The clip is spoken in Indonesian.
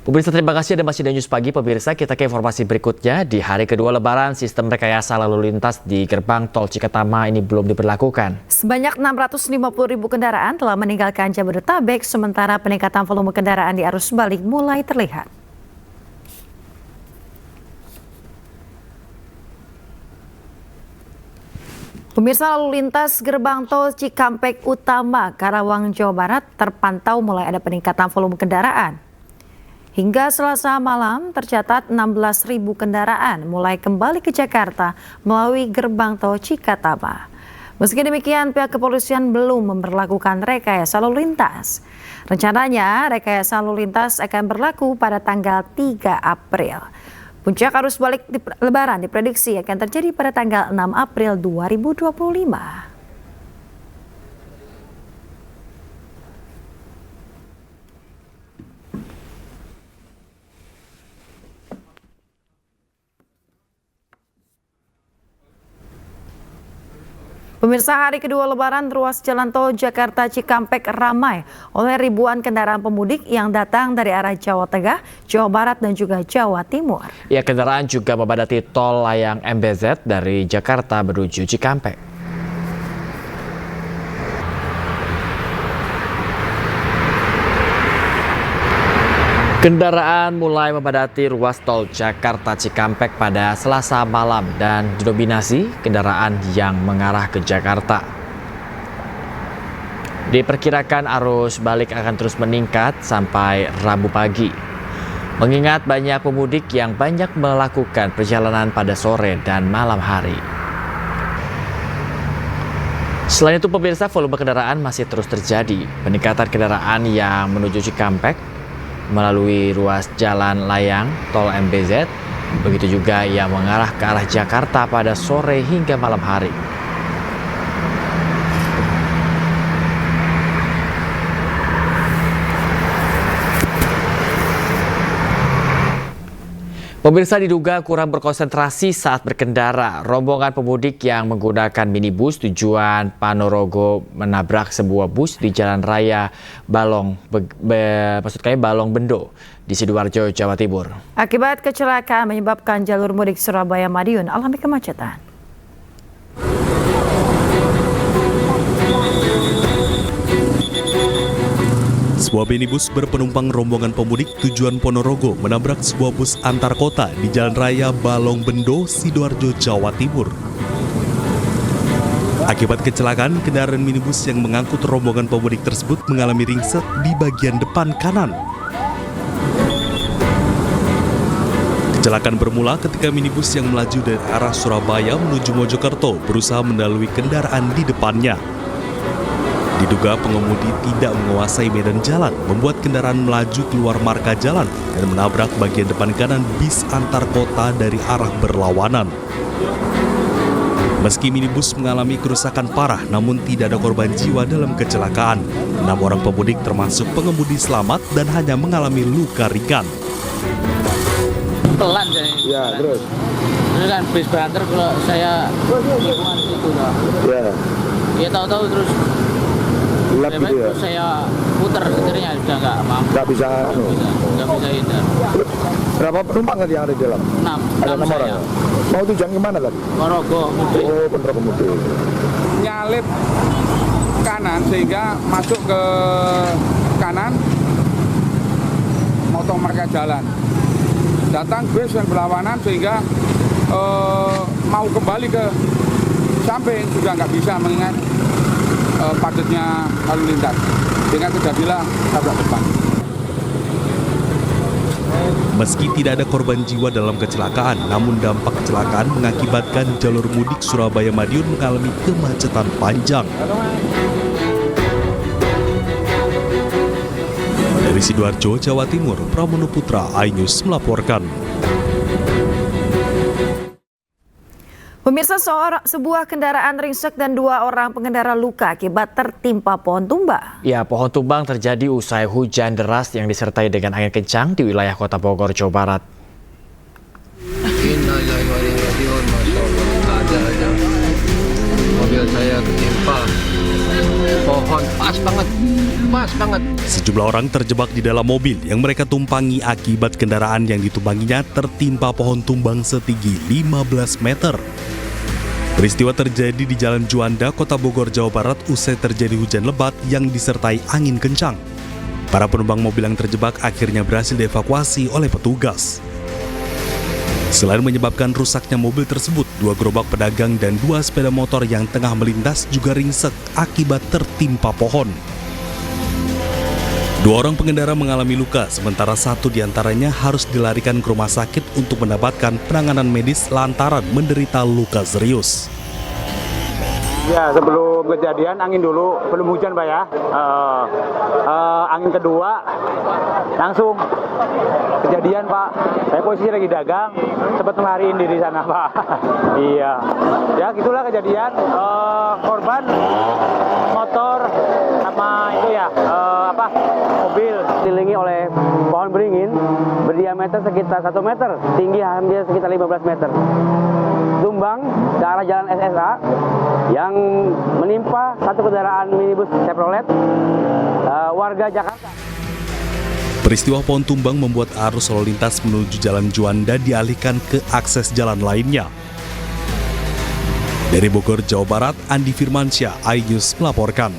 Pemirsa, terima kasih Anda masih di News Pagi. Pemirsa, kita ke informasi berikutnya. Di hari kedua Lebaran, sistem rekayasa lalu lintas di gerbang tol Cikatama ini belum diberlakukan. Sebanyak 650.000 kendaraan telah meninggalkan Jabodetabek, sementara peningkatan volume kendaraan di arus balik mulai terlihat. Pemirsa, lalu lintas gerbang tol Cikampek Utama, Karawang, Jawa Barat terpantau mulai ada peningkatan volume kendaraan. Hingga Selasa malam tercatat 16.000 kendaraan mulai kembali ke Jakarta melalui gerbang tol Cikatama. Meski demikian, pihak kepolisian belum memberlakukan rekayasa lalu lintas. Rencananya rekayasa lalu lintas akan berlaku pada tanggal 3 April. Puncak arus balik Lebaran diprediksi akan terjadi pada tanggal 6 April 2025. Pemirsa, hari kedua Lebaran, ruas jalan tol Jakarta Cikampek ramai oleh ribuan kendaraan pemudik yang datang dari arah Jawa Tengah, Jawa Barat, dan juga Jawa Timur. Ya, kendaraan juga memadati tol layang MBZ dari Jakarta menuju Cikampek. Kendaraan mulai memadati ruas tol Jakarta Cikampek pada Selasa malam dan didominasi kendaraan yang mengarah ke Jakarta. Diperkirakan arus balik akan terus meningkat sampai Rabu pagi. Mengingat banyak pemudik yang banyak melakukan perjalanan pada sore dan malam hari. Selain itu, pemirsa, volume kendaraan masih terus terjadi. Peningkatan kendaraan yang menuju Cikampek melalui ruas jalan layang tol MBZ, begitu juga yang mengarah ke arah Jakarta pada sore hingga malam hari. Pemirsa, diduga kurang berkonsentrasi saat berkendara. Rombongan pemudik yang menggunakan minibus tujuan Ponorogo menabrak sebuah bus di Jalan Raya Balong Bendo di Sidoarjo, Jawa Timur. Akibat kecelakaan menyebabkan jalur mudik Surabaya-Madiun alami kemacetan. Sebuah minibus berpenumpang rombongan pemudik tujuan Ponorogo menabrak sebuah bus antar kota di Jalan Raya Balong Bendo, Sidoarjo, Jawa Timur. Akibat kecelakaan, kendaraan minibus yang mengangkut rombongan pemudik tersebut mengalami ringsek di bagian depan kanan. Kecelakaan bermula ketika minibus yang melaju dari arah Surabaya menuju Mojokerto berusaha mendahului kendaraan di depannya. Diduga pengemudi tidak menguasai medan jalan, membuat kendaraan melaju keluar marka jalan dan menabrak bagian depan kanan bis antar kota dari arah berlawanan. Meski minibus mengalami kerusakan parah, namun tidak ada korban jiwa dalam kecelakaan. 6 orang pemudik termasuk pengemudi selamat dan hanya mengalami luka ringan. Pelan saya. Ya, terus? Terus kan bis banter kalau saya lingkungan situ lah. Ya. Ya tahu-tahu terus. Gelap gitu ya? Saya putar setirnya sudah nggak mampu. Nggak bisa hindar. Berapa penumpang tadi yang ada di dalam? 6. Ada 6 orang ya? Mau tujuan kemana tadi? Ponorogo. Oh, Ponorogo mudik. Nyalip kanan sehingga masuk ke kanan, motong marka jalan. Datang bis yang berlawanan sehingga mau kembali ke samping juga nggak bisa mengingat padatnya lalu lintas, sehingga terjadilah tabrak depan. Meski tidak ada korban jiwa dalam kecelakaan, namun dampak kecelakaan mengakibatkan jalur mudik Surabaya-Madiun mengalami kemacetan panjang. Dari Sidoarjo, Jawa Timur, Pramono Putra, iNews melaporkan. Pemirsa, sebuah kendaraan ringsek dan 2 orang pengendara luka akibat tertimpa pohon tumbang. Ya, pohon tumbang terjadi usai hujan deras yang disertai dengan angin kencang di wilayah Kota Bogor, Jawa Barat. Ada mobil saya ketimpa pohon pas banget. pas banget. Sejumlah orang terjebak di dalam mobil yang mereka tumpangi akibat kendaraan yang ditumpanginya tertimpa pohon tumbang setinggi 15 meter. Peristiwa terjadi di Jalan Juanda, Kota Bogor, Jawa Barat usai terjadi hujan lebat yang disertai angin kencang. Para penumpang mobil yang terjebak akhirnya berhasil dievakuasi oleh petugas. Selain menyebabkan rusaknya mobil tersebut, 2 gerobak pedagang dan 2 sepeda motor yang tengah melintas juga ringsek akibat tertimpa pohon. 2 orang pengendara mengalami luka, sementara 1 diantaranya harus dilarikan ke rumah sakit untuk mendapatkan penanganan medis lantaran menderita luka serius. Ya, sebelum kejadian angin dulu, belum hujan Pak ya. Angin kedua langsung kejadian Pak. Saya posisi lagi dagang, sempat melariin diri sana Pak. Iya, ya gitulah kejadian. Korban motor sama itu ya mobil dikelilingi oleh pohon beringin berdiameter sekitar 1 meter, tinggi hampir sekitar 15 meter. Tumbang ke arah jalan SSA yang menimpa 1 kendaraan minibus Chevrolet warga Jakarta. Peristiwa pohon tumbang membuat arus lalu lintas menuju Jalan Juanda dialihkan ke akses jalan lainnya. Dari Bogor, Jawa Barat, Andi Firmansyah, iNews melaporkan.